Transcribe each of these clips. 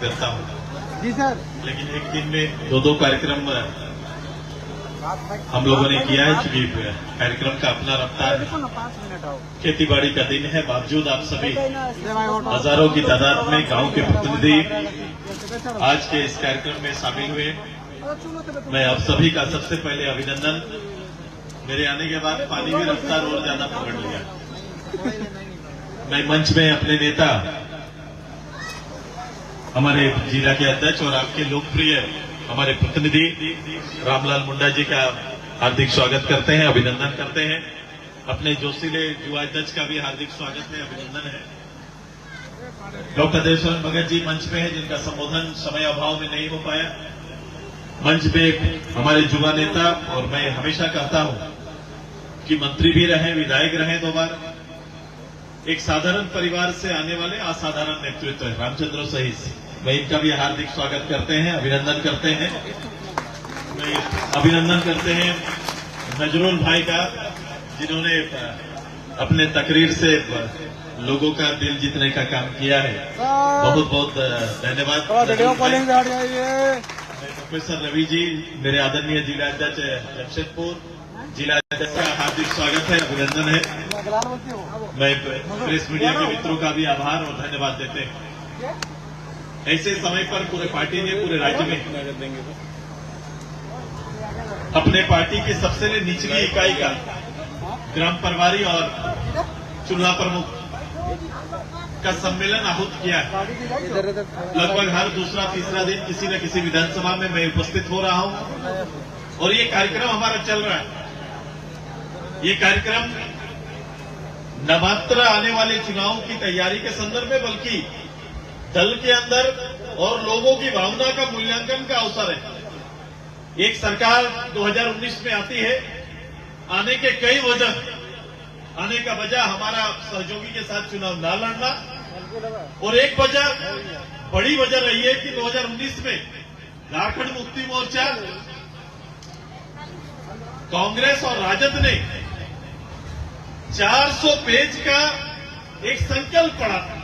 करता हूँ। जी सर। लेकिन एक दिन में दो कार्यक्रम हम लोगों ने किया है, क्योंकि कार्यक्रम का अपना रफ्तार है। खेती बाड़ी का दिन है, बावजूद आप सभी हजारों की तादाद में गांव के प्रतिनिधि आज के इस कार्यक्रम में शामिल हुए। मैं आप सभी का सबसे पहले अभिनंदन। मेरे आने के बाद पानी भी रफ्तार और ज्यादा पकड़ लिया। मैं मंच में अपने नेता, हमारे जिला के अध्यक्ष और आपके लोकप्रिय हमारे प्रतिनिधि रामलाल मुंडा जी का हार्दिक स्वागत करते हैं, अभिनंदन करते हैं। अपने जोशीले युवा अध्यक्ष का भी हार्दिक स्वागत है, अभिनंदन है। डॉक्टर देवशरण भगत जी मंच पे है, जिनका संबोधन समय अभाव में नहीं हो पाया। मंच पे हमारे युवा नेता, और मैं हमेशा कहता हूं कि मंत्री भी रहे, विधायक रहे 2 बार, एक साधारण परिवार से आने वाले असाधारण नेतृत्व है, रामचंद्र सहित। मैं इनका भी हार्दिक स्वागत करते हैं, अभिनंदन करते हैं। अभिनंदन करते हैं नजरुल भाई का, जिन्होंने अपने तकरीर से लोगों का दिल जीतने का काम किया है। बहुत बहुत धन्यवाद। प्रोफेसर रवि जी, मेरे आदरणीय जिला अध्यक्ष जमशेदपुर जिला अध्यक्ष का हार्दिक स्वागत है, अभिनंदन है। मैं प्रेस मीडिया के मित्रों का भी आभार और धन्यवाद देते हैं। ऐसे समय पर पूरे पार्टी ने पूरे राज्य में अपने पार्टी की सबसे निचली इकाई का ग्राम प्रभारी और चूल्हा प्रमुख का सम्मेलन आहूत किया है। लगभग हर दूसरा तीसरा दिन किसी न किसी विधानसभा में मैं उपस्थित हो रहा हूं और ये कार्यक्रम हमारा चल रहा है। ये कार्यक्रम न मात्र आने वाले चुनाव की तैयारी के संदर्भ में, बल्कि दल के अंदर और लोगों की भावना का मूल्यांकन का अवसर है। एक सरकार 2019 में आती है, आने के कई वजह, आने का वजह हमारा सहयोगी के साथ चुनाव न लड़ना, और एक वजह, बड़ी वजह रही है कि 2019 में झारखंड मुक्ति मोर्चा, कांग्रेस और राजद ने 400 पेज का एक संकल्प पड़ा था,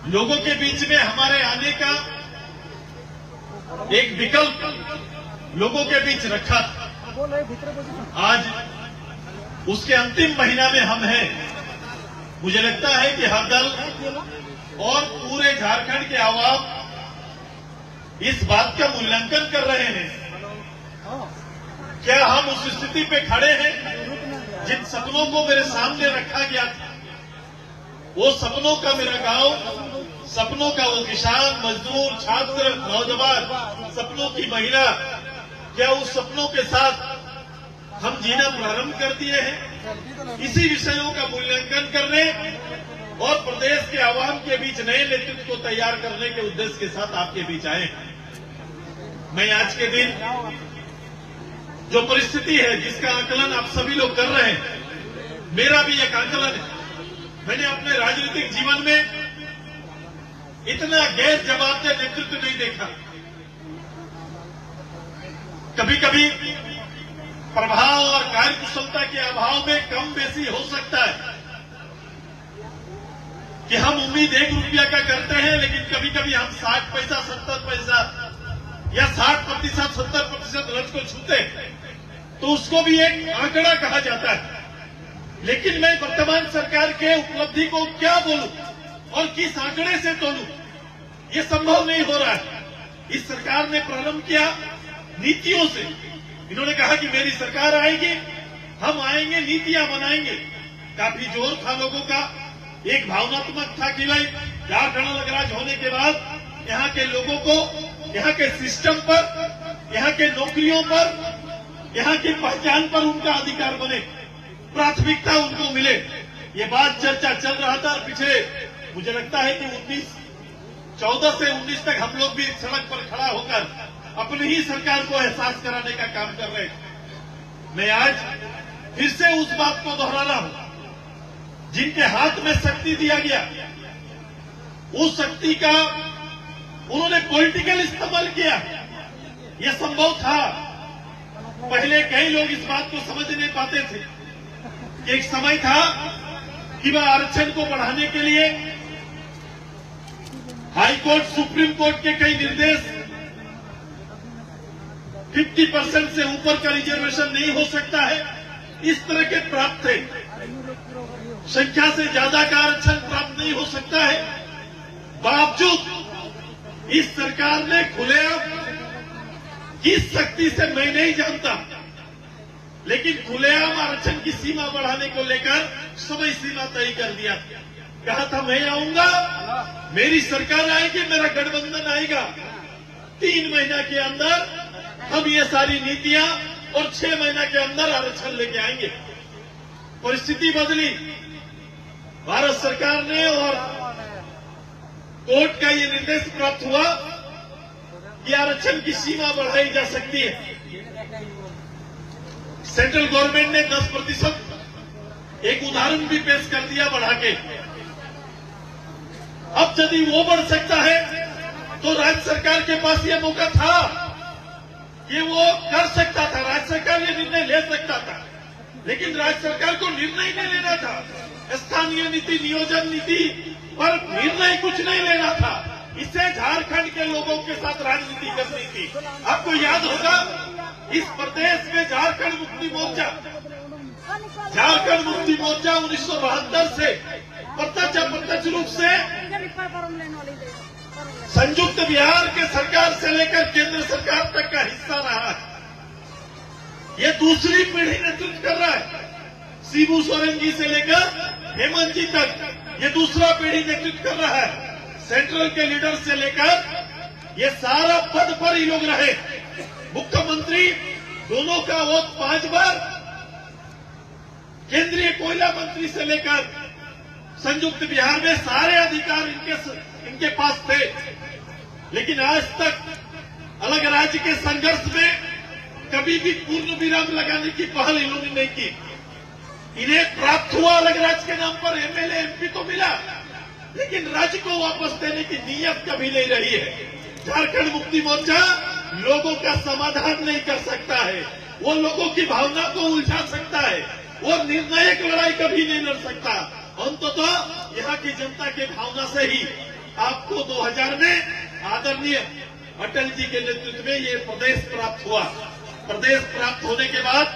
लोगों के बीच में हमारे आने का एक विकल्प लोगों के बीच रखा था। आज उसके अंतिम महीना में हम हैं। मुझे लगता है कि हर दल और पूरे झारखंड के आवाम इस बात का मूल्यांकन कर रहे हैं, क्या हम उस स्थिति पे खड़े हैं जिन सपनों को मेरे सामने रखा गया था। वो सपनों का मेरा गांव, सपनों का वो किसान, मजदूर, छात्र, नौजवान, सपनों की महिला, क्या उस सपनों के साथ हम जीना प्रारंभ कर दिए हैं। इसी विषयों का मूल्यांकन करने और प्रदेश के आवाम के बीच नए नेतृत्व को तैयार करने के उद्देश्य के साथ आपके बीच आए। मैं आज के दिन जो परिस्थिति है, जिसका आकलन आप सभी लोग कर रहे हैं, मेरा भी एक आकलन है। मैंने अपने राजनीतिक जीवन में इतना गैर जवाबदेह नेतृत्व नहीं देखा। कभी कभी प्रभाव और कार्यकुशलता के अभाव में कम बेसी हो सकता है कि हम उम्मीद 1 रुपया का करते हैं, लेकिन कभी कभी हम 60 पैसा 70 पैसा या 60%, 70% लक्ष्य को छूते हैं, तो उसको भी एक आंकड़ा कहा जाता है। लेकिन मैं वर्तमान सरकार के उपलब्धि को क्या बोलूं और किस आंकड़े से तोलूं, ये संभव नहीं हो रहा है। इस सरकार ने प्रारंभ किया नीतियों से। इन्होंने कहा कि मेरी सरकार आएगी, हम आएंगे, नीतियां बनाएंगे। काफी जोर था लोगों का, एक भावनात्मक था कि भाई झारखंड अलग राज्य होने के बाद यहाँ के लोगों को, यहाँ के सिस्टम पर, यहाँ के नौकरियों पर, यहाँ की पहचान पर उनका अधिकार बने, प्राथमिकता उनको मिले। ये बात चर्चा चल रहा था। पिछले मुझे लगता है कि 14 से 19 तक हम लोग भी सड़क पर खड़ा होकर अपनी ही सरकार को एहसास कराने का काम कर रहे हैं। मैं आज फिर से उस बात को दोहरा रहा हूं, जिनके हाथ में शक्ति दिया गया, उस शक्ति का उन्होंने पॉलिटिकल इस्तेमाल किया। यह संभव था। पहले कई लोग इस बात को समझ नहीं पाते थे। एक समय था कि वह आरक्षण को बढ़ाने के लिए हाई कोर्ट, सुप्रीम कोर्ट के कई निर्देश 50% से ऊपर का रिजर्वेशन नहीं हो सकता है, इस तरह के प्राप्त थे। संख्या से ज्यादा का आरक्षण प्राप्त नहीं हो सकता है। बावजूद इस सरकार ने खुलेआम, किस शक्ति से मैं नहीं जानता, लेकिन खुलेआम आरक्षण की सीमा बढ़ाने को लेकर समय सीमा तय कर दिया। कहा था मैं आऊंगा, मेरी सरकार आएगी, मेरा गठबंधन आएगा, 3 महीना के अंदर हम ये सारी नीतियां और 6 महीना के अंदर आरक्षण लेके आएंगे। परिस्थिति बदली, भारत सरकार ने और कोर्ट का ये निर्देश प्राप्त हुआ कि आरक्षण की सीमा बढ़ाई जा सकती है। सेंट्रल गवर्नमेंट ने 10% एक उदाहरण भी पेश कर दिया बढ़ा के। अब यदि वो बढ़ सकता है तो राज्य सरकार के पास ये मौका था कि वो कर सकता था, राज्य सरकार ये निर्णय ले सकता था, लेकिन राज्य सरकार को निर्णय नहीं लेना था। स्थानीय नीति, नियोजन नीति पर निर्णय कुछ नहीं लेना था, इसे झारखंड के लोगों के साथ राजनीति करनी थी। आपको याद होगा इस प्रदेश में झारखंड मुक्ति मोर्चा 1972 से प्रत्यक्ष रूप से संयुक्त बिहार के सरकार से लेकर केंद्र सरकार तक का हिस्सा रहा है। ये दूसरी पीढ़ी नेतृत्व कर रहा है। शिबू सोरेन जी से लेकर हेमंत जी तक ये दूसरा पीढ़ी नेतृत्व कर रहा है। सेंट्रल के लीडर से लेकर ये सारा पद पर ही लोग रहे। मुख्यमंत्री दोनों का वोट 5 बार, केंद्रीय कोयला मंत्री से लेकर संयुक्त बिहार में सारे अधिकार इनके पास थे, लेकिन आज तक अलग राज्य के संघर्ष में कभी भी पूर्ण विराम लगाने की पहल इन्होंने नहीं की। इन्हें प्राप्त हुआ अलग राज्य के नाम पर एमएलए, एमपी तो मिला, लेकिन राज्य को वापस देने की नीयत कभी नहीं रही है। झारखंड मुक्ति मोर्चा लोगों का समाधान नहीं कर सकता है, वो लोगों की भावना को उलझा सकता है, वो निर्णायक लड़ाई कभी नहीं लड़ सकता। अंततः यहाँ की जनता के भावना से ही आपको 2000 में आदरणीय अटल जी के नेतृत्व में ये प्रदेश प्राप्त हुआ। प्रदेश प्राप्त होने के बाद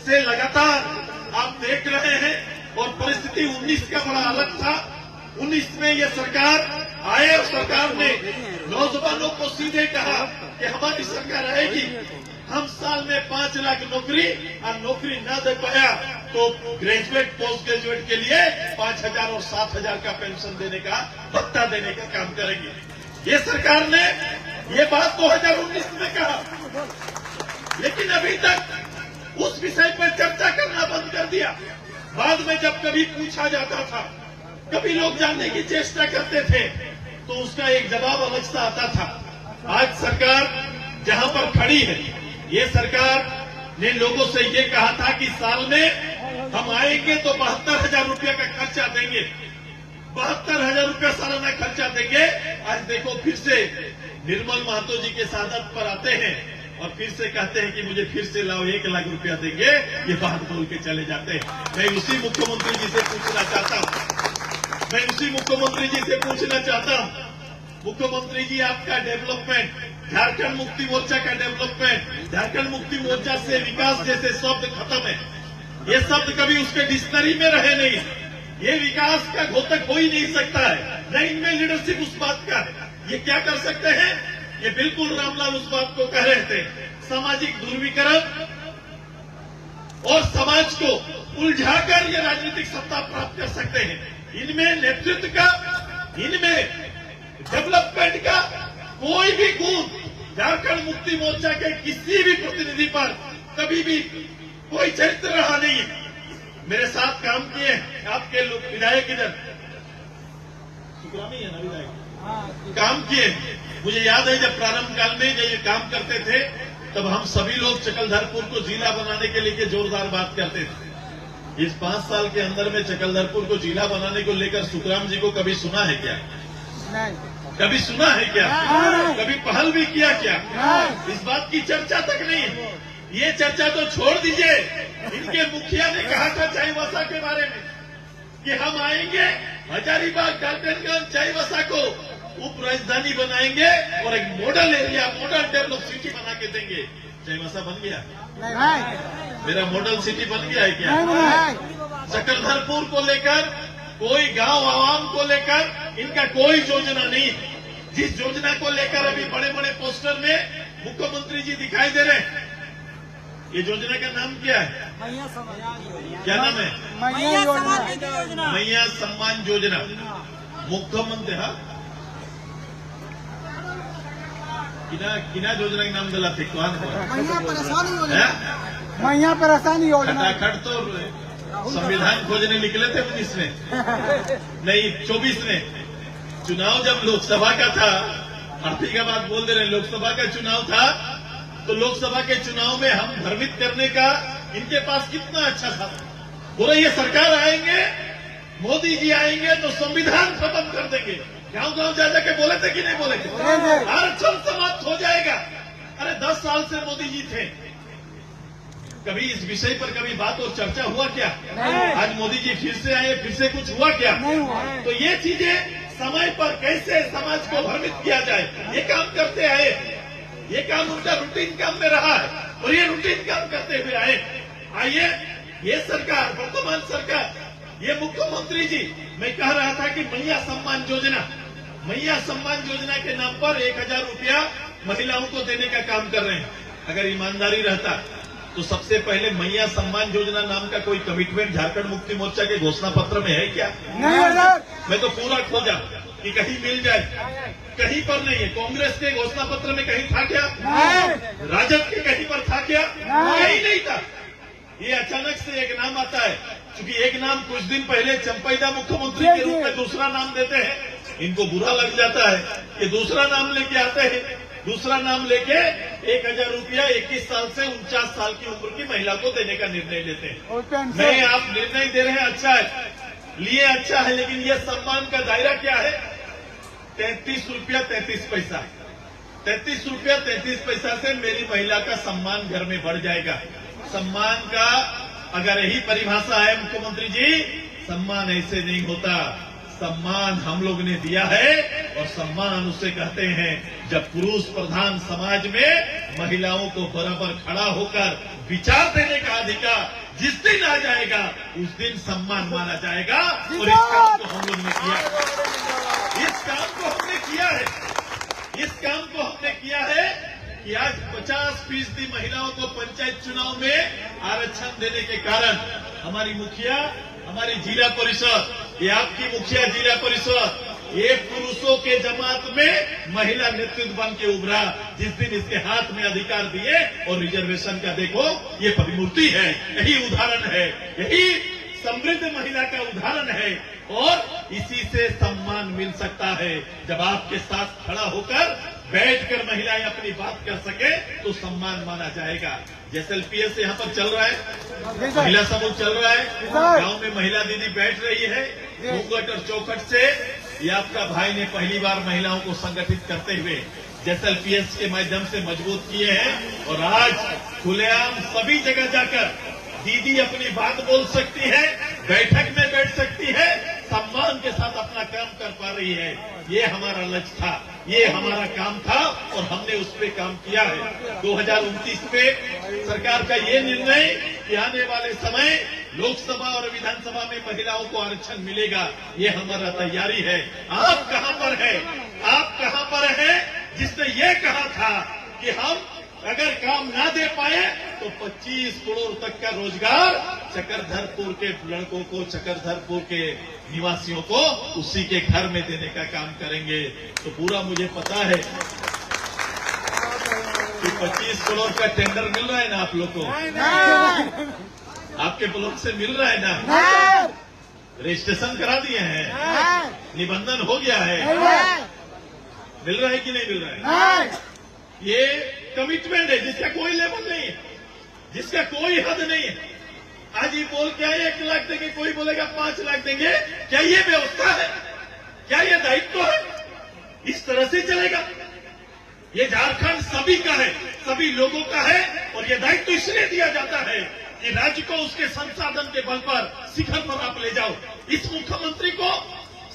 से लगातार आप देख रहे हैं, और परिस्थिति 19 का बड़ा अलग था। 19 में ये सरकार आए और सरकार ने नौजवानों को सीधे कहा कि हमारी सरकार आएगी, हम साल में 5 लाख नौकरी, और नौकरी न दे पाया तो ग्रेजुएट, पोस्ट ग्रेजुएट के लिए 5,000 और 7,000 का पेंशन देने का, भत्ता देने का काम करेंगे। ये सरकार ने ये बात 2019 में कहा, लेकिन अभी तक उस विषय पर चर्चा करना बंद कर दिया। बाद में जब कभी पूछा जाता था, कभी लोग जानने की चेष्टा करते थे, तो उसका एक जवाब अलग सा आता था। आज सरकार जहां पर खड़ी है, ये सरकार ने लोगों से ये कहा था कि साल में हम आएंगे तो 72,000 रुपया का खर्चा देंगे, 72,000 रुपया सालाना खर्चा देंगे। आज देखो फिर से निर्मल महतो जी के सादत पर आते हैं और फिर से कहते हैं कि मुझे फिर से लाओ, 1 लाख रुपया देंगे, ये बात बोल के चले जाते हैं। मैं उसी मुख्यमंत्री जी से पूछना चाहता हूं, मैं उसी मुख्यमंत्री जी से पूछना चाहता हूं, मुख्यमंत्री जी आपका डेवलपमेंट, झारखंड मुक्ति मोर्चा का डेवलपमेंट, झारखंड मुक्ति मोर्चा से विकास जैसे शब्द खत्म है। ये शब्द कभी उसके डिक्शनरी में रहे नहीं। ये विकास का घोतक हो ही नहीं सकता है, न इनमें लीडरशिप उस बात का है। ये क्या कर सकते हैं? ये बिल्कुल रामलाल उस बात को कह रहे थे, सामाजिक ध्रुवीकरण और समाज को उलझाकर ये राजनीतिक सत्ता प्राप्त कर सकते हैं। इनमें नेतृत्व का, इनमें डेवलपमेंट का कोई भी गुण झारखंड मुक्ति मोर्चा के किसी भी प्रतिनिधि पर कभी भी कोई चरित्र रहा नहीं है। मेरे साथ काम किए आपके लोग, विधायक इधर सुखरामी है ना, विधायक काम किए। मुझे याद है जब प्रारंभ काल में जब ये काम करते थे, तब हम सभी लोग चकलधरपुर को जिला बनाने के लिए जोरदार बात करते थे। इस 5 साल के अंदर में चकलधरपुर को जिला बनाने को लेकर सुखराम जी को कभी सुना है क्या? कभी सुना है क्या? कभी पहल भी किया क्या? इस बात की चर्चा तक नहीं है। ये चर्चा तो छोड़ दीजिए। इनके मुखिया ने कहा था चाईबासा के बारे में कि हम आएंगे, हजारीबाग, डाल्टनगंज, चाईबासा को उप राजधानी बनाएंगे और एक model area, model develop city बना के देंगे। चाईबासा बन गया? मेरा मॉडल सिटी बन गया है क्या? चक्रधरपुर को लेकर, कोई गांव आवाम को लेकर इनका कोई योजना नहीं। जिस योजना को लेकर अभी बड़े बड़े पोस्टर में मुख्यमंत्री जी दिखाई दे रहे हैं, ये योजना का नाम क्या है? क्या नाम है? मैया सम्मान योजना। मुख्यमंत्री किना योजना के नाम दिला थे? कौन मैया परेशानी योजना। खटाखट तो संविधान खोजने निकले थे 19 में, नहीं 24 में। चुनाव जब लोकसभा का था, आरती का बात बोल दे रहे हैं, लोकसभा का चुनाव था, तो लोकसभा के चुनाव में हम भ्रमित करने का इनके पास कितना अच्छा था। बोले ये सरकार आएंगे, मोदी जी आएंगे तो संविधान खत्म कर देंगे। गांव गांव जा जाके बोले थे कि नहीं बोले थे? आरक्षण समाप्त हो जाएगा। अरे 10 साल से मोदी जी थे, कभी इस विषय पर कभी बात और चर्चा हुआ क्या? आज मोदी जी फिर से आए, फिर से कुछ हुआ क्या? तो ये चीजें समय पर कैसे समाज को भ्रमित किया जाए, ये काम करते आए। ये काम उनका रूटीन काम में रहा है और ये रूटीन काम करते हुए आए। आइए, ये सरकार, वर्तमान सरकार, ये मुख्यमंत्री जी, मैं कह रहा था कि मैया सम्मान योजना, मैया सम्मान योजना के नाम पर 1000 रुपया महिलाओं को देने का काम कर रहे हैं। अगर ईमानदारी रहता तो सबसे पहले मैया सम्मान योजना नाम का कोई कमिटमेंट झारखंड मुक्ति मोर्चा के घोषणा पत्र में है क्या? मैं तो पूरा खोजा कि कहीं मिल जाए, कहीं पर नहीं है। कांग्रेस के घोषणा पत्र में कहीं था क्या? राजद के कहीं पर था क्या? कहीं नहीं था। ये अचानक से एक नाम आता है, क्योंकि एक नाम कुछ दिन पहले चंपैदा मुख्यमंत्री के रूप में दूसरा नाम देते हैं, इनको बुरा लग जाता है कि दूसरा नाम लेके आते हैं। दूसरा नाम लेके 1000 रुपया 21 साल से 49 साल की उम्र की महिला को देने का निर्णय लेते हैं। नहीं, आप निर्णय दे रहे हैं, अच्छा है, लिए अच्छा है, लेकिन ये सम्मान का दायरा क्या है? 33 रुपया 33 पैसा। 33 रुपया 33 पैसा से मेरी महिला का सम्मान घर में बढ़ जाएगा। सम्मान का अगर यही परिभाषा है मुख्यमंत्री जी, सम्मान ऐसे नहीं होता। सम्मान हम लोग ने दिया है और सम्मान उसे कहते हैं जब पुरुष प्रधान समाज में महिलाओं को बराबर खड़ा होकर विचार देने का अधिकार जिस दिन आ जाएगा, उस दिन सम्मान माना जाएगा। और इस काम को हम लोग ने किया, इस काम को हमने किया है, इस काम को हमने किया है कि आज 50% महिलाओं को पंचायत चुनाव में आरक्षण देने के कारण हमारी मुखिया, हमारी जिला परिषद, ये आपकी मुखिया जिला परिषद, ये पुरुषों के जमात में महिला नेतृत्व बन के उभरा। जिस दिन इसके हाथ में अधिकार दिए और रिजर्वेशन का देखो, ये प्रतिमूर्ति है, यही उदाहरण है, यही समृद्ध महिला का उदाहरण है। और इसी से सम्मान मिल सकता है जब आपके साथ खड़ा होकर बैठकर महिलाएं अपनी बात कर सके तो सम्मान माना जाएगा। जैसे एलपीएस यहाँ पर चल रहा है, महिला समूह चल रहा है, गांव में महिला दीदी बैठ रही है घूंघट और चौखट से। ये आपका भाई ने पहली बार महिलाओं को संगठित करते हुए जैसे एलपीएस के माध्यम से मजबूत किए हैं और आज खुलेआम सभी जगह जाकर दीदी अपनी बात बोल सकती है, बैठक में बैठ सकती है, सम्मान के साथ अपना काम कर पा रही है। ये हमारा लक्ष्य था, ये हमारा काम था और हमने उस पर काम किया है। 2029 में सरकार का ये निर्णय कि आने वाले समय लोकसभा और विधानसभा में महिलाओं को आरक्षण मिलेगा, ये हमारा तैयारी है। आप कहां पर है, आप कहां पर है जिसने ये कहा था कि हम अगर काम ना दे पाए तो 25 करोड़ तक का रोजगार चक्रधरपुर के लड़कों को, चक्रधरपुर के निवासियों को उसी के घर में देने का काम करेंगे। तो पूरा मुझे पता है कि 25 करोड़ का टेंडर मिल रहा है ना आप लोग को, आपके ब्लॉक से मिल रहा है ना, रजिस्ट्रेशन करा दिए हैं, निबंधन हो गया है, मिल रहा है कि नहीं मिल रहा है? ये कमिटमेंट है जिसका कोई लेवल नहीं है, जिसका कोई हद नहीं है। आज ये बोल क्या है 1 लाख देंगे, कोई बोलेगा 5 लाख देंगे। क्या ये व्यवस्था है? क्या ये दायित्व है? इस तरह से चलेगा? ये झारखंड सभी का है, सभी लोगों का है और ये दायित्व इसलिए दिया जाता है कि राज्य को उसके संसाधन के बल पर शिखर पर आप ले जाओ। इस मुख्यमंत्री को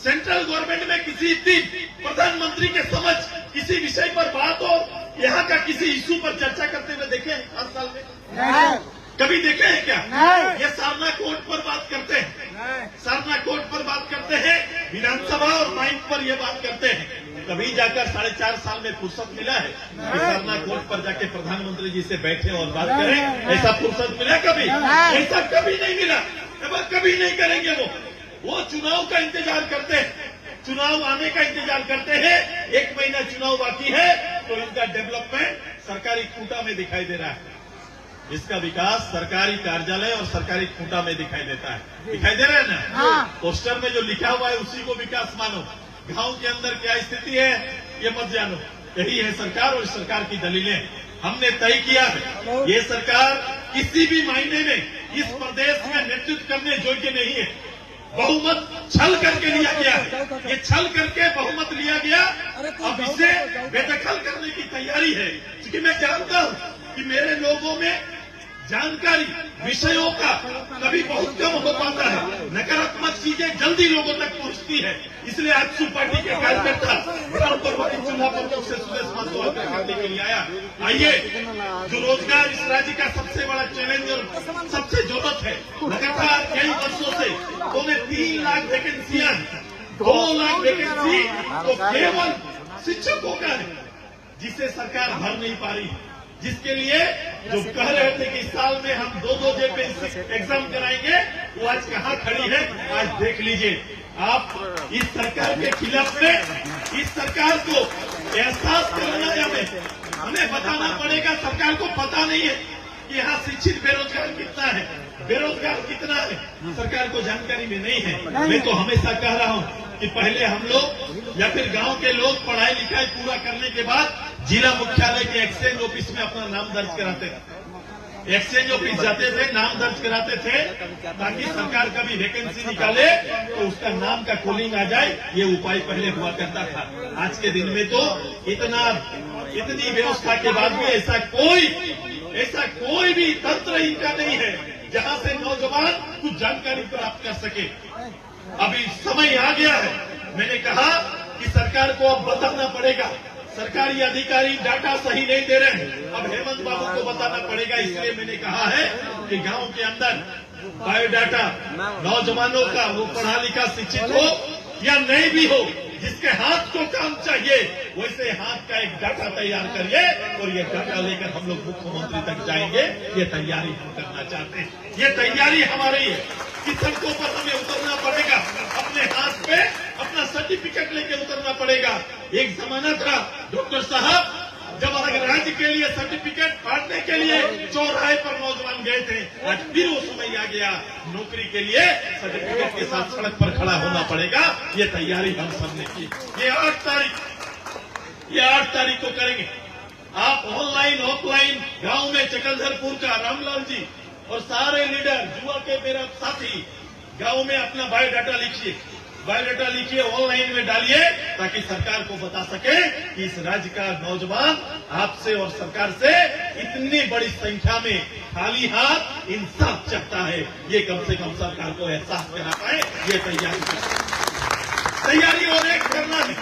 सेंट्रल गवर्नमेंट में किसी दिन प्रधानमंत्री के समझ किसी विषय पर बात हो, यहाँ का किसी इशू पर चर्चा करते हुए देखे हैं 5 साल में? नहीं, कभी देखे हैं क्या? नहीं। ये सारना कोर्ट पर बात करते हैं, सारना कोर्ट पर बात करते हैं, विधानसभा और माइक पर ये बात करते हैं। कभी जाकर 4.5 साल में फुर्सत मिला है कि सारना कोर्ट पर जाके प्रधानमंत्री जी से बैठे और बात करें? ऐसा फुर्सत मिला कभी? ऐसा कभी नहीं मिला, कभी नहीं करेंगे। वो चुनाव का इंतजार करते हैं, चुनाव आने का इंतजार करते हैं। 1 महीना चुनाव बाकी है तो इनका डेवलपमेंट सरकारी खूंटा में दिखाई दे रहा है, इसका विकास सरकारी कार्यालय और सरकारी खूंटा में दिखाई देता है। दिखाई दे रहा है ना? हाँ। पोस्टर में जो लिखा हुआ है उसी को विकास मानो। गांव के अंदर क्या स्थिति है ये मत जानो। यही है सरकार और सरकार की दलीलें। हमने तय किया है ये सरकार किसी भी मायने में इस प्रदेश में नेतृत्व करने योग्य नहीं है। बहुमत छल करके लिया गया है, ये छल करके बहुमत लिया गया। अब इसे बेदखल करने की तैयारी है, क्योंकि मैं जानता हूं कि मेरे लोगों में जानकारी विषयों का कभी बहुत कम हो पाता है, नकारात्मक चीजें जल्दी लोगों तक पहुंचती है। इसलिए आजसू पार्टी के कार्यकर्ता परवारी चूल्हा पर से सुदेश माधव करने के लिए आया। आइए, जो रोजगार इस राज्य का सबसे बड़ा चैलेंज और सबसे जरूरत है, लगातार कई वर्षों से 3 लाख वैकेंसियां, 2 लाख वैकेंसी तो केवल शिक्षकों का है, जिसे सरकार भर नहीं पा रही, जिसके लिए जो कह रहे थे कि इस साल में हम 2 जेपीएससी एग्जाम कराएंगे, वो आज कहाँ खड़ी है आज देख लीजिए। आप इस सरकार के खिलाफ में, इस सरकार को एहसास कराना है, हमें बताना पड़ेगा। सरकार को पता नहीं है कि यहाँ शिक्षित बेरोजगार कितना है, बेरोजगार कितना है, सरकार को जानकारी में नहीं है। मैं तो हमेशा कह रहा हूँ कि पहले हम लोग या फिर गांव के लोग पढ़ाई लिखाई पूरा करने के बाद जिला मुख्यालय के एक्सचेंज ऑफिस में अपना नाम दर्ज कराते थे। एक्सचेंज ऑफिस जाते थे, नाम दर्ज कराते थे, ताकि सरकार कभी वैकेंसी निकाले तो उसका नाम का कॉलिंग आ जाए। ये उपाय पहले हुआ करता था। आज के दिन में तो इतनी व्यवस्था के बाद भी ऐसा कोई भी तंत्र इनका नहीं है जहां से नौजवान कुछ जानकारी प्राप्त कर सके। अभी समय आ गया है, मैंने कहा कि सरकार को अब बताना पड़ेगा। सरकारी अधिकारी डाटा सही नहीं दे रहे हैं, अब हेमंत बाबू को बताना पड़ेगा। इसलिए मैंने कहा है कि गांव के अंदर बायोडाटा नौजवानों का, वो पढ़ा लिखा शिक्षित हो या नहीं भी हो, जिसके हाथ को काम चाहिए, वैसे हाथ का एक डाटा तैयार करिए और ये डाटा लेकर हम लोग मुख्यमंत्री तक जाएंगे। ये तैयारी हम करना चाहते हैं, ये तैयारी हमारी है कि सड़कों पर हमें उतरना पड़ेगा, अपने हाथ पे अपना सर्टिफिकेट लेके उतरना पड़ेगा। एक जमाना था डॉक्टर साहब, जब अलग राज्य के लिए सर्टिफिकेट बांटने के लिए चौराहे पर नौजवान गए थे। आज फिर वो समय आ गया, नौकरी के लिए सर्टिफिकेट के साथ सड़क पर खड़ा होना पड़ेगा। ये तैयारी हम सबने की। ये 8 तारीख को करेंगे। आप ऑनलाइन ऑफलाइन गांव में चकलधरपुर का रामलाल जी और सारे लीडर, युवा के मेरा साथी, गांव में अपना बायोडाटा लिखिए, ऑनलाइन में डालिए, ताकि सरकार को बता सके कि इस राज्य का नौजवान आपसे और सरकार से इतनी बड़ी संख्या में खाली हाथ इंसाफ चाहता है। ये कम से कम सरकार को एहसास करा पाए। ये तैयारी और एक करना है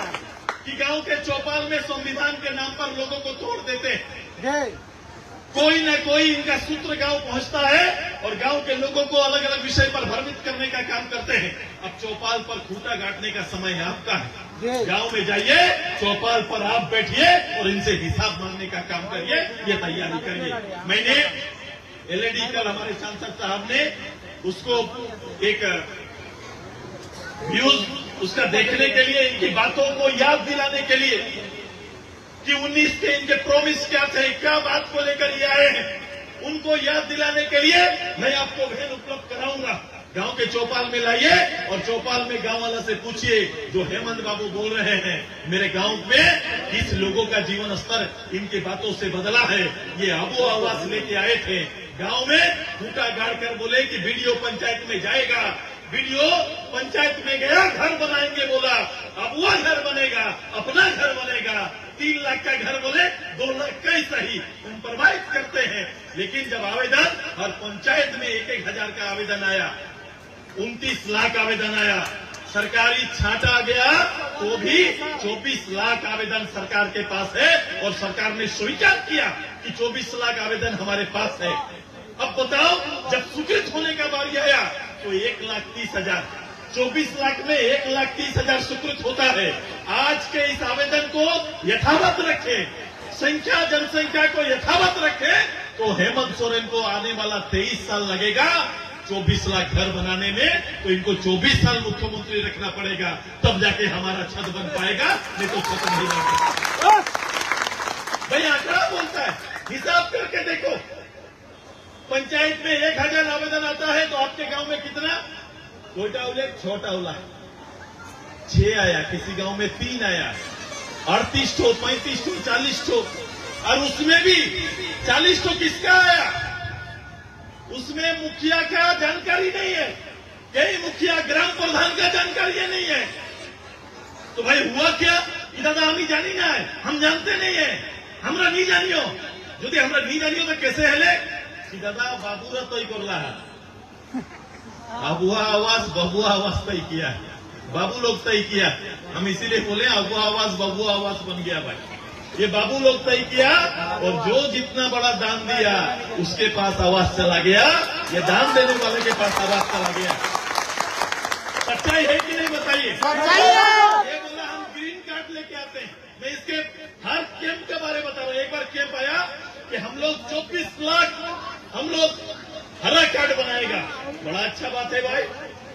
कि गांव के चौपाल में संविधान के नाम पर लोगों को तोड़ देते हैं। कोई न कोई इनका सूत्र गांव पहुंचता है और गांव के लोगों को अलग अलग विषय पर भ्रमित करने का काम करते हैं। अब चौपाल पर खूंटा गांठने का समय आपका है। गांव में जाइए, चौपाल पर आप बैठिए और इनसे हिसाब मांगने का काम करिए। ये तैयारी करिए। मैंने एलईडी कल हमारे सांसद साहब ने उसको एक व्यूज उसका देखने के लिए, इनकी बातों को याद दिलाने के लिए कि 19 के इनके प्रॉमिस क्या थे, क्या बात को लेकर ये आए हैं, उनको याद दिलाने के लिए मैं आपको वैन उपलब्ध कराऊंगा। गांव के चौपाल में लाइए और चौपाल में गांव वाला से पूछिए, जो हेमंत बाबू बोल रहे हैं मेरे गांव में किस लोगों का जीवन स्तर इनकी बातों से बदला है। ये आबो आवास लेके आए थे गांव में, खूंटा गाड़ कर बोले कि वीडियो पंचायत में जाएगा, वीडियो पंचायत में गया, घर बनाएंगे बोला, अब वो घर बनेगा, अपना घर बनेगा। 3 लाख का घर बोले, 2 लाख का ही सही कंप्रोमाइज करते हैं। लेकिन जब आवेदन हर पंचायत में 1-1 हजार का आवेदन आया, 29 लाख आवेदन आया, सरकारी छांटा गया तो भी 24 लाख आवेदन सरकार के पास है और सरकार ने स्वीकार किया कि 24 लाख आवेदन हमारे पास है। अब बताओ, जब स्वीकृत होने का बारी आया तो 1,30,000, 24 लाख में 1,30,000 स्वीकृत होता है। आज के इस आवेदन को यथावत रखे, संख्या जनसंख्या को यथावत रखे तो हेमंत सोरेन को आने वाला 23 साल लगेगा 24 लाख घर बनाने में, तो इनको 24 साल मुख्यमंत्री रखना पड़ेगा, तब जाके हमारा छत बन पाएगा, नहीं तो छत नहीं बनेगा। भाई आंकड़ा बोलता है, हिसाब करके देखो। पंचायत में 1,000 आवेदन आता है तो आपके गांव में कितना? छोटा उला 6 उला 6 आया, किसी गांव में 3 आया, 38 ठो, 35 ठो, 40 ठो, और उसमें भी 40 ठो किसका आया? उसमें मुखिया का जानकारी नहीं है, कई मुखिया ग्राम प्रधान का जानकारी नहीं है। तो भाई हुआ क्या? दादा हम जानी ना है, हम जानते नहीं है, हमरा नहीं जानियो। यदि हमरा नहीं जानियो तो कैसे हेले कि दादा बाबूरा तय करला है, अबुआ आवाज बबुआ आवाज तय किया, बाबू लोग तय किया, हम इसीलिए बोले अबुआ आवाज बबुआ आवाज बन गया। भाई ये बाबू लोग तय किया और जो जितना बड़ा दान दिया उसके पास आवाज चला गया, ये दान देने वाले के पास आवाज चला गया। सच्चाई है कि नहीं बताइए? ये बोला हम ग्रीन कार्ड लेके आते हैं। मैं इसके हर कैंप के बारे में बता रहा हूं। एक बार कैंप आया कि हम लोग 24 लाख हम लोग हरा कार्ड बनाएगा। बड़ा अच्छा बात है भाई,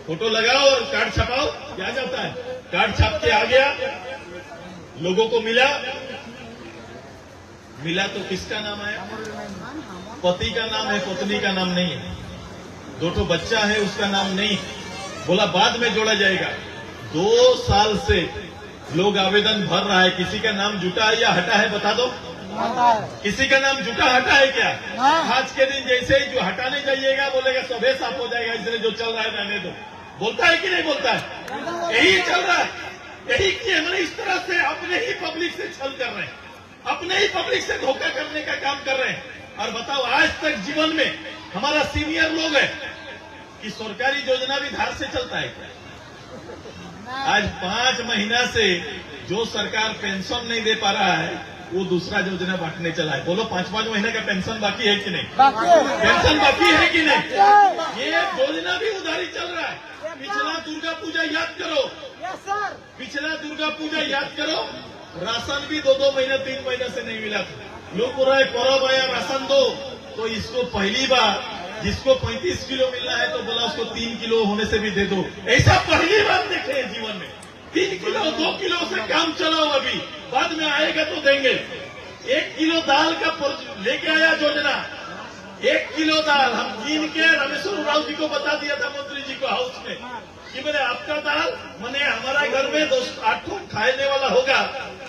फोटो लगाओ और कार्ड छपाओ, क्या जाता है। कार्ड छाप के आ गया, लोगों को मिला तो किसका नाम आया? पति का नाम है, पत्नी का नाम नहीं है। 2 बच्चा है, उसका नाम नहीं। बोला बाद में जोड़ा जाएगा। 2 साल से लोग आवेदन भर रहा है, किसी का नाम जुटा है या हटा है? बता दो, किसी का नाम जुटा हटा है क्या? आज के दिन जैसे ही जो हटाने जाइएगा बोलेगा सबे साफ हो जाएगा, इसलिए जो चल रहा है रहने दो। बोलता है कि नहीं बोलता है? यही चल रहा है, यही किए। मैंने इस तरह से अपने ही पब्लिक से छल कर रहे हैं, अपने ही पब्लिक से धोखा करने का काम कर रहे हैं। और बताओ, आज तक जीवन में हमारा सीनियर लोग है कि सरकारी योजना भी धार से चलता है क्या? आज 5 महीना से जो सरकार पेंशन नहीं दे पा रहा है वो दूसरा योजना बांटने चला है। बोलो 5-5 महीने का पेंशन बाकी है कि नहीं? पेंशन बाकी है कि नहीं? ये योजना भी उधारी चल रहा है। पिछला दुर्गा पूजा याद करो, पिछला दुर्गा पूजा याद करो, राशन भी 2-2 महीना 3 महीना से नहीं मिला था। लोग बोल रहा है परब आया राशन दो, तो इसको पहली बार जिसको 35 किलो मिलना है तो बोला उसको 3 किलो होने से भी दे दो। ऐसा पहली बार देखे हैं जीवन में। 3 किलो 2 किलो से काम चलाओ, अभी बाद में आएगा तो देंगे। 1 किलो दाल का लेके आया योजना, 1 किलो दाल हम कीन के रामेश्वर उरांव जी को बता दिया था, मंत्री जी को हाउस में, कि मैंने आपका दाल मैंने हमारा घर में 8 खाने वाला होगा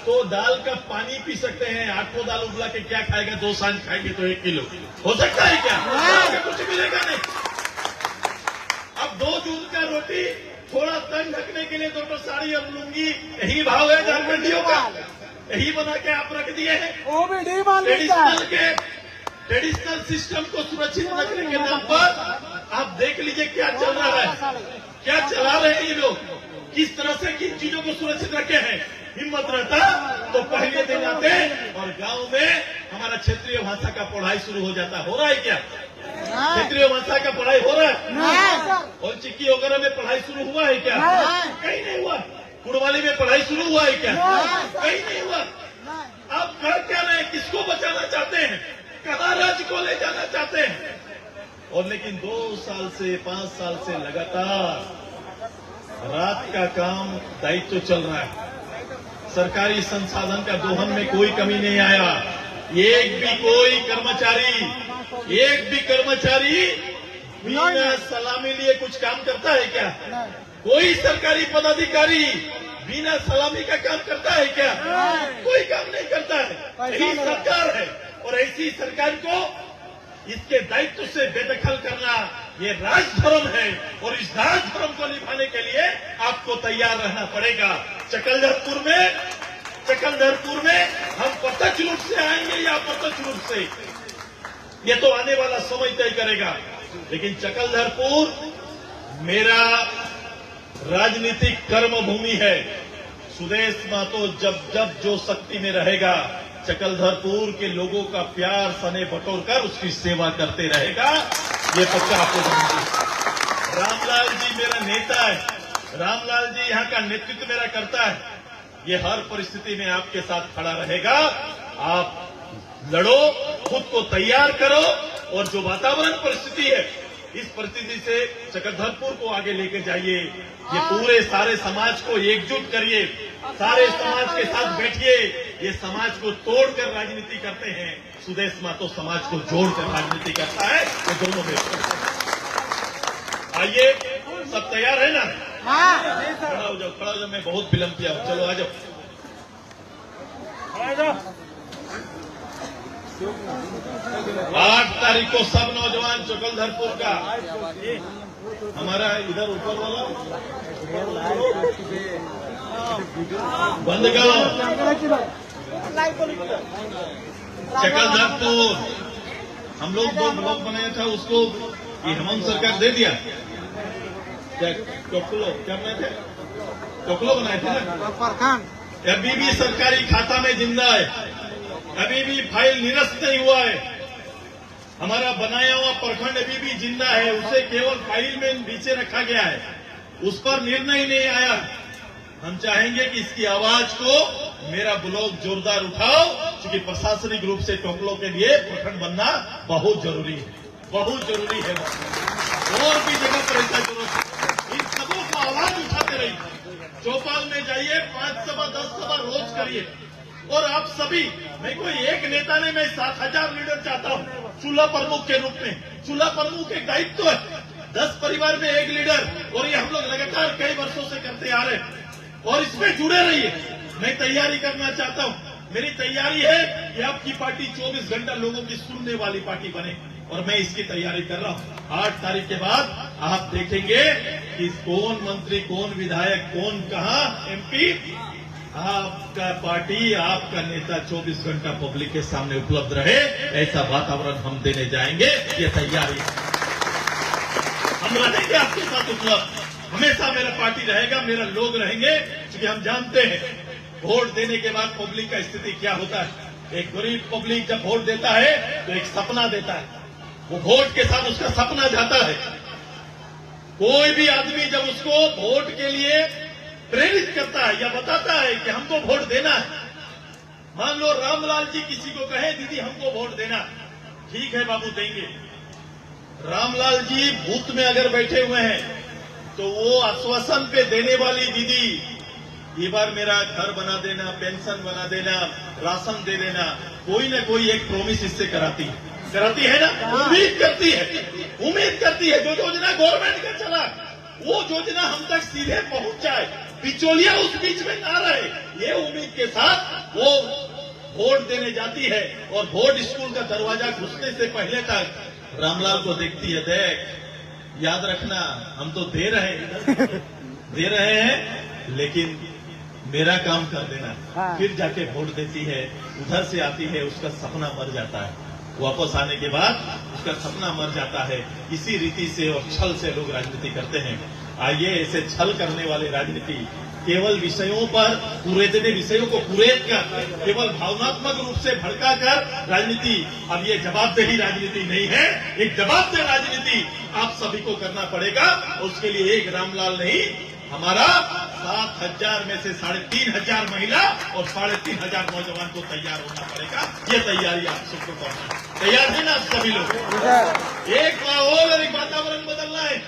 तो दाल का पानी पी सकते हैं। 8 दाल उबला के क्या खाएगा? 2 सांझ खाएंगे तो 1 किलो हो सकता है क्या? कुछ मिलेगा नहीं। अब 2 जून का रोटी थोड़ा तन ढकने के लिए 2 साड़ी और लुंगी, यही भाव है झारखंडियों का, यही बना के आप रख दिए हैं। ट्रेडिशनल सिस्टम को सुरक्षित रखने के नाम पर आप देख लीजिए क्या चल रहा है, क्या चला रहे हैं ये लोग, किस तरह से किन चीजों को सुरक्षित रखे हैं। हिम्मत रहता तो पहले दिन आते और गांव में हमारा क्षेत्रीय भाषा का पढ़ाई शुरू हो जाता। हो रहा है क्या? क्षेत्रीय भाषा का पढ़ाई हो रहा है? और चिक्की वगैरह में पढ़ाई शुरू हुआ है क्या? कहीं नहीं हुआ। कुड़वाली में पढ़ाई शुरू हुआ है क्या? कहीं नहीं हुआ। आप कर क्या रहे हैं? किसको बचाना चाहते हैं? कहाँ राज्य को ले जाना चाहते हैं? और लेकिन 2 साल से 5 साल से लगातार रात का काम दायित्व चल रहा है। सरकारी संसाधन का दोहन में कोई कमी नहीं आया। एक भी कर्मचारी बिना सलामी लिए कुछ काम करता है क्या? कोई सरकारी पदाधिकारी बिना सलामी का काम करता है क्या? कोई काम नहीं करता है। यही सरकार है और ऐसी सरकार को इसके दायित्व से बेदखल करना ये राजधर्म है और इस राजधर्म को निभाने के लिए आपको तैयार रहना पड़ेगा। चकलधरपुर में हम प्रत्यक्ष रूप से आएंगे या अप्रत्यक्ष रूप से, ये तो आने वाला समय तय करेगा। लेकिन चकलधरपुर मेरा राजनीतिक कर्म भूमि है। सुदेश महतो जब जब जो शक्ति में रहेगा, चकलधरपुर के लोगों का प्यार सने बटोर कर उसकी सेवा करते रहेगा। ये पक्का आपको जानते। रामलाल जी मेरा नेता है, रामलाल जी यहाँ का नेतृत्व मेरा करता है। ये हर परिस्थिति में आपके साथ खड़ा रहेगा। आप लड़ो, खुद को तैयार करो और जो वातावरण परिस्थिति है, इस परिस्थिति से चकलधरपुर को आगे लेके जाइए। ये पूरे सारे समाज को एकजुट करिए, सारे समाज के साथ बैठिए। ये समाज को तोड़कर राजनीति करते हैं, सुदेश महतो समाज को जोड़कर राजनीति करता है। ये दोनों में आइए, सब तैयार है ना? खड़ा हो जाओ, खड़ा हो जाओ। मैं बहुत विलंब किया हूं, चलो आ जाओ। 8 तारीख को सब नौजवान चकलधरपुर का, हमारा इधर ऊपर वाला बंदगांव, चकलधरपुर, हम लोग 2 ब्लॉक बनाया था, उसको ये हेमंत सरकार दे दिया। क्या टोकलो क्या बनाए थे? टोकलो बनाए थे ना। अभी भी सरकारी खाता में जिंदा है, अभी भी फाइल निरस्त नहीं हुआ है। हमारा बनाया हुआ प्रखंड अभी भी जिंदा है, उसे केवल फाइल में नीचे रखा गया है, उस पर निर्णय नहीं आया। हम चाहेंगे कि इसकी आवाज को मेरा ब्लॉक जोरदार उठाओ, क्योंकि प्रशासनिक रूप से टोकलो के लिए प्रखंड बनना बहुत जरूरी है, बहुत जरूरी है। और भी जगह पर ऐसा जरूरत है। इन सबों को आवाज उठाते रहिए। चौपाल में जाइए, 5 सभा 10 सभा रोज करिए। और आप सभी, मैं कोई एक नेता नहीं, मैं 7000 लीडर चाहता हूँ चूल्हा प्रमुख के रूप में। चूल्हा प्रमुख एक दायित्व है, 10 परिवार में 1 लीडर, और ये हम लोग लगातार कई वर्षों से करते आ रहे हैं। और इसमें जुड़े रहिए। मैं तैयारी करना चाहता हूँ, मेरी तैयारी है कि आपकी पार्टी 24 घंटा लोगों की सुनने वाली पार्टी बने, और मैं इसकी तैयारी कर रहा हूँ। 8 तारीख के बाद आप देखेंगे कि कौन मंत्री, कौन विधायक, कौन कहाँ MP, आपका पार्टी, आपका नेता 24 घंटा पब्लिक के सामने उपलब्ध रहे, ऐसा वातावरण हम देने जाएंगे। ये तैयारी, हम रहेंगे आपके साथ उपलब्ध। हमेशा मेरा पार्टी रहेगा, मेरा लोग रहेंगे, क्योंकि हम जानते हैं वोट देने के बाद पब्लिक का स्थिति क्या होता है। एक गरीब पब्लिक जब वोट देता है तो एक सपना देता है, वो वोट के साथ उसका सपना जाता है। कोई भी आदमी जब उसको वोट के लिए प्रेरित करता है या बताता है कि हमको वोट देना है, मान लो रामलाल जी किसी को कहे दीदी हमको वोट देना, ठीक है बाबू देंगे। रामलाल जी बूथ में अगर बैठे हुए हैं तो वो आश्वासन पे देने वाली दीदी, ये बार मेरा घर बना देना, पेंशन बना देना, राशन दे देना, कोई न कोई एक प्रॉमिस इससे कराती है ना, उम्मीद करती है। जो योजना गवर्नमेंट का चला, वो योजना हम तक सीधे पहुंच जाए, बिचौलिया उस बीच में ना रहे, ये उम्मीद के साथ वो वोट देने जाती है। और वोट स्कूल का दरवाजा घुसने से पहले तक रामलाल को देखती है, देख याद रखना हम तो दे रहे हैं लेकिन मेरा काम कर देना। फिर जाके वोट देती है, उधर से आती है, उसका सपना मर जाता है, वापस आने के बाद उसका सपना मर जाता है। इसी रीति से और छल से लोग राजनीति करते हैं। आइए, ऐसे छल करने वाले राजनीति, केवल विषयों पर कुरेदने, विषयों को कुरेद कर, केवल भावनात्मक रूप से भड़का कर राजनीति, अब ये जवाबदेही राजनीति नहीं है। एक जवाबदेह राजनीति आप सभी को करना पड़ेगा। उसके लिए एक रामलाल नहीं, हमारा 7000 में से 3500 महिला और 3500 नौजवान को तैयार होना पड़ेगा। ये तैयारी आप सबको करना है। तैयार है ना आप सभी लोग? एक माहौल और एक वातावरण बदलना है,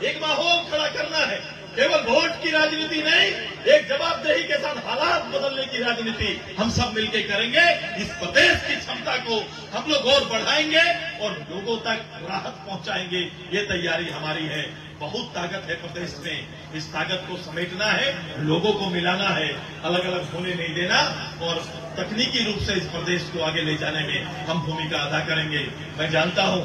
एक माहौल खड़ा करना है। केवल वोट की राजनीति नहीं, एक जवाबदेही के साथ हालात बदलने की राजनीति हम सब मिलकर करेंगे। इस प्रदेश की क्षमता को हम लोग और बढ़ाएंगे और लोगों तक राहत पहुंचाएंगे। ये तैयारी हमारी है। बहुत ताकत है प्रदेश में, इस ताकत को समेटना है, लोगों को मिलाना है, अलग अलग होने नहीं देना, और तकनीकी रूप से इस प्रदेश को आगे ले जाने में हम भूमिका अदा करेंगे। मैं जानता हूं,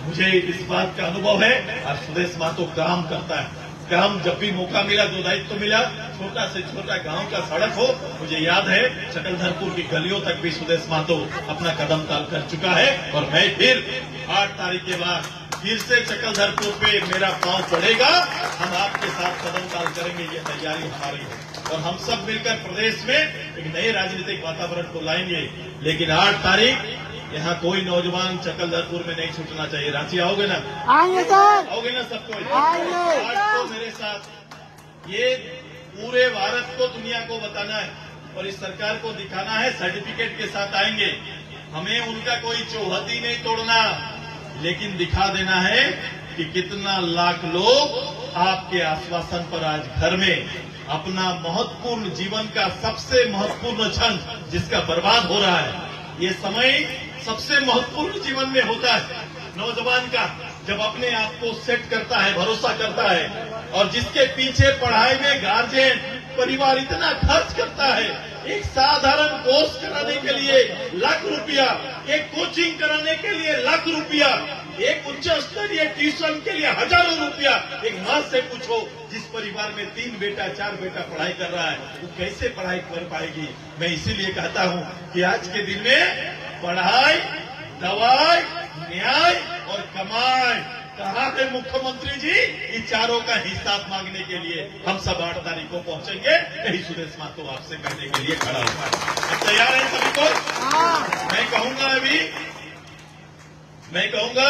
मुझे इस बात का अनुभव है, और सुदेश महतो काम करता है। काम जब भी मौका मिला, जो दायित्व मिला, छोटा से छोटा गांव का सड़क हो, मुझे याद है चकलधरपुर की गलियों तक भी सुदेश महतो अपना कदम ताल कर चुका है। और मैं फिर 8 तारीख के बाद फिर से चकलधरपुर पे मेरा पांव पड़ेगा, हम आपके साथ कदम ताल करेंगे, ये तैयारी हमारी है। और हम सब मिलकर प्रदेश में एक नए राजनीतिक वातावरण को लाएंगे। लेकिन 8 तारीख यहाँ कोई नौजवान चकलधरपुर में नहीं छूटना चाहिए। रांची आओगे ना? आएंगे सर, आओगे ना सबको? आएंगे। आज तो मेरे साथ ये पूरे भारत को, दुनिया को बताना है और इस सरकार को दिखाना है। सर्टिफिकेट के साथ आएंगे, हमें उनका कोई चौहदी नहीं तोड़ना, लेकिन दिखा देना है कि कितना लाख लोग आपके आश्वासन पर आज घर में अपना महत्वपूर्ण जीवन का सबसे महत्वपूर्ण क्षण जिसका बर्बाद हो रहा है। ये समय सबसे महत्वपूर्ण जीवन में होता है नौजवान का, जब अपने आप को सेट करता है, भरोसा करता है, और जिसके पीछे पढ़ाई में गार्जियन परिवार इतना खर्च करता है। एक साधारण कोर्स कराने के लिए लाख रुपया, एक कोचिंग कराने के लिए लाख रुपया, एक उच्च स्तरीय ट्यूशन के लिए हजारों रुपया। एक माँ से पूछो जिस परिवार में 3 बेटा 4 बेटा पढ़ाई कर रहा है, वो कैसे पढ़ाई कर पाएगी। मैं इसीलिए कहता हूँ कि आज के दिन में पढ़ाई, दवाई, न्याय और कमाई, कहाँ है मुख्यमंत्री जी? इन चारों का हिसाब मांगने के लिए हम सब 8 तारीख को पहुंचेंगे। यही सुदेश महतो आपसे कहने के लिए खड़ा हुआ है। अब तैयार है सभी को? मैं कहूंगा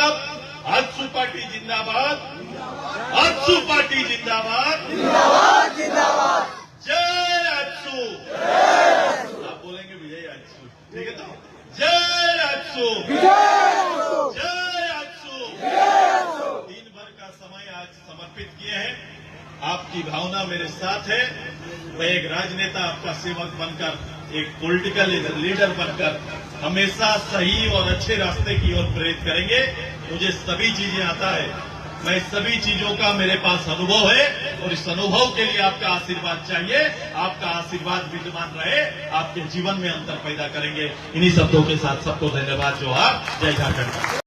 आजसू पार्टी जिंदाबाद, आजसू पार्टी जिंदाबाद, जिंदाबाद जिंदाबाद। जय आजसू। आप बोलेंगे विजय आजसू, ठीक है? तो जय आजसू, जय आजसू। दिन भर का समय आज समर्पित किए हैं। आपकी भावना मेरे साथ है। मैं एक राजनेता, आपका सेवक बनकर, एक पॉलिटिकल लीडर बनकर हमेशा सही और अच्छे रास्ते की ओर प्रेरित करेंगे। मुझे सभी चीजें आता है, मैं सभी चीजों का मेरे पास अनुभव है, और इस अनुभव के लिए आपका आशीर्वाद चाहिए। आपका आशीर्वाद विद्यमान रहे, आपके जीवन में अंतर पैदा करेंगे। इन्हीं शब्दों के साथ सबको धन्यवाद। जोहार, जय झारखंड।